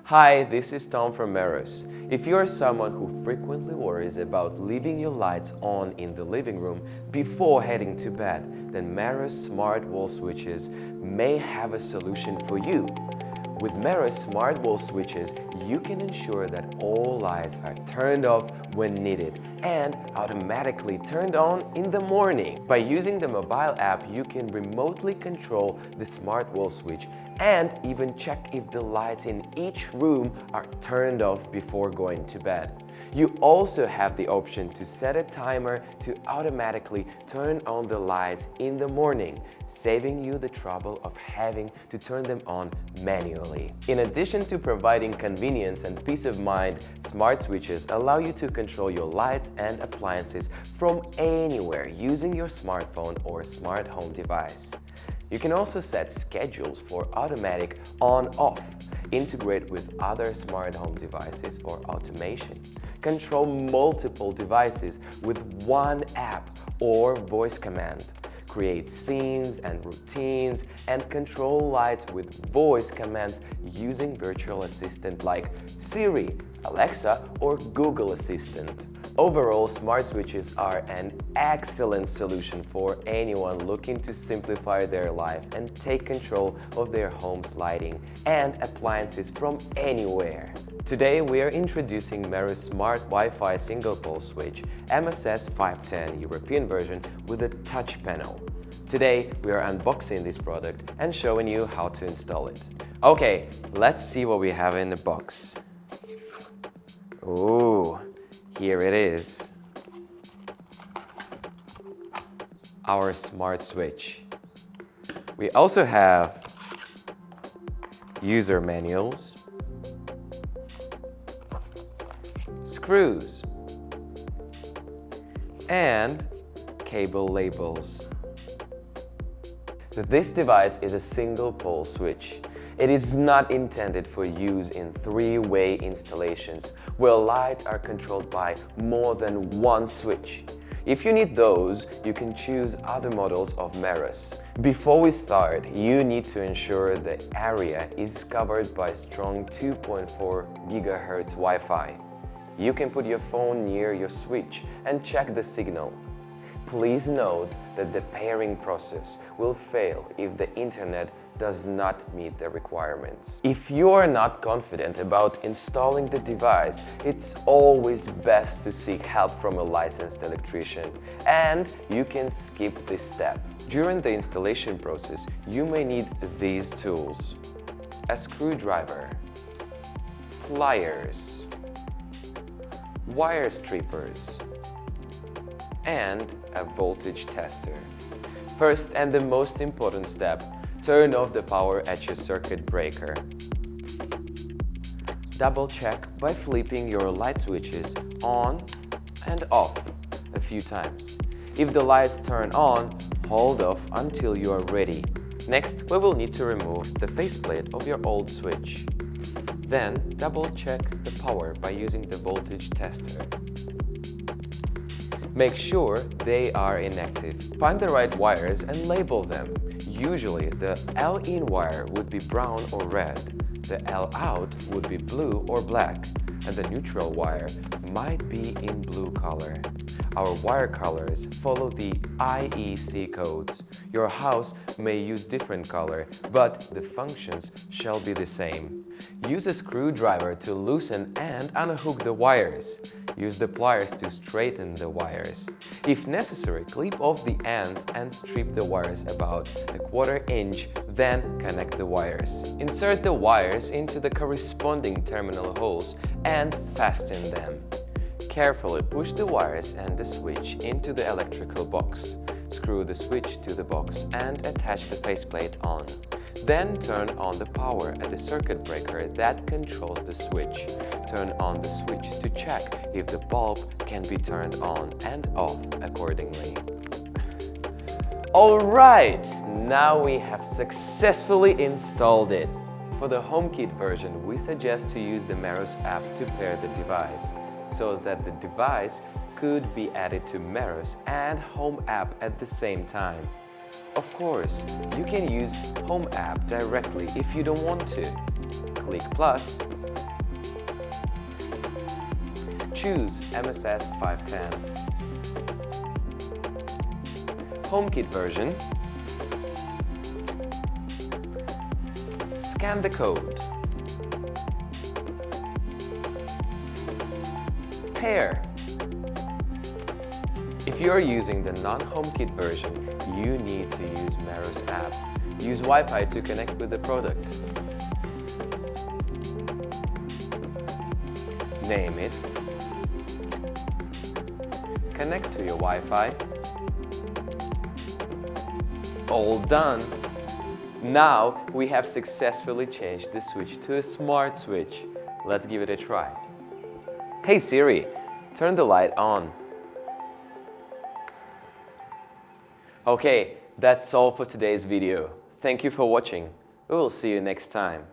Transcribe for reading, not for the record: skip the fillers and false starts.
Hi, this is Tom from Meross. If you are someone who frequently worries about leaving your lights on in the living room before heading to bed, then Meross smart wall switches may have a solution for you. With Meross smart wall switches, you can ensure that all lights are turned off when needed and automatically turned on in the morning. By using the mobile app, you can remotely control the smart wall switch and even check if the lights in each room are turned off before going to bed. You also have the option to set a timer to automatically turn on the lights in the morning, saving you the trouble of having to turn them on manually. In addition to providing convenience and peace of mind, smart switches allow you to control your lights and appliances from anywhere using your smartphone or smart home device. You can also set schedules for automatic on-off, integrate with other smart home devices or automation, control multiple devices with one app or voice command, create scenes and routines, and control lights with voice commands using virtual assistant like Siri, Alexa, or Google Assistant. Overall, smart switches are an excellent solution for anyone looking to simplify their life and take control of their home's lighting and appliances from anywhere. Today, we are introducing Meross Smart Wi-Fi single-pole switch MSS510 European version with a touch panel. Today, we are unboxing this product and showing you how to install it. Okay, let's see what we have in the box. Ooh. Here it is, our smart switch. We also have user manuals, screws, and cable labels. This device is a single-pole switch. It is not intended for use in three-way installations where lights are controlled by more than one switch. If you need those, you can choose other models of Meross. Before we start, you need to ensure the area is covered by strong 2.4 GHz Wi-Fi. You can put your phone near your switch and check the signal. Please note that the pairing process will fail if the internet does not meet the requirements. If you are not confident about installing the device, it's always best to seek help from a licensed electrician, and you can skip this step. During the installation process, you may need these tools: a screwdriver, pliers, wire strippers, and a voltage tester. First, and the most important step, turn off the power at your circuit breaker. Double check by flipping your light switches on and off a few times. If the lights turn on, hold off until you are ready. Next, we will need to remove the faceplate of your old switch. Then, double check the power by using the voltage tester. Make sure they are inactive. Find the right wires and label them. Usually, the L-in wire would be brown or red, the L-out would be blue or black, and the neutral wire might be in blue color. Our wire colors follow the IEC codes. Your house may use different color, but the functions shall be the same. Use a screwdriver to loosen and unhook the wires. Use the pliers to straighten the wires. If necessary, clip off the ends and strip the wires about a 1/4 inch, then connect the wires. Insert the wires into the corresponding terminal holes and fasten them. Carefully push the wires and the switch into the electrical box. Screw the switch to the box and attach the faceplate on. Then turn on the power at the circuit breaker that controls the switch. Turn on the switch to check if the bulb can be turned on and off accordingly. Alright, now we have successfully installed it. For the HomeKit version, we suggest to use the Meross app to pair the device, so that the device could be added to Meross and Home app at the same time. Of course, you can use Home app directly if you don't want to. Click plus Choose MSS510. HomeKit version. Scan the code. Pair. If you are using the non-HomeKit version, you need to use Meross app. Use Wi-Fi to connect with the product. Name it. Connect to your Wi-Fi. All done. Now we have successfully changed the switch to a smart switch. Let's give it a try. Hey Siri, turn the light on. Okay, that's all for today's video. Thank you for watching. We will see you next time.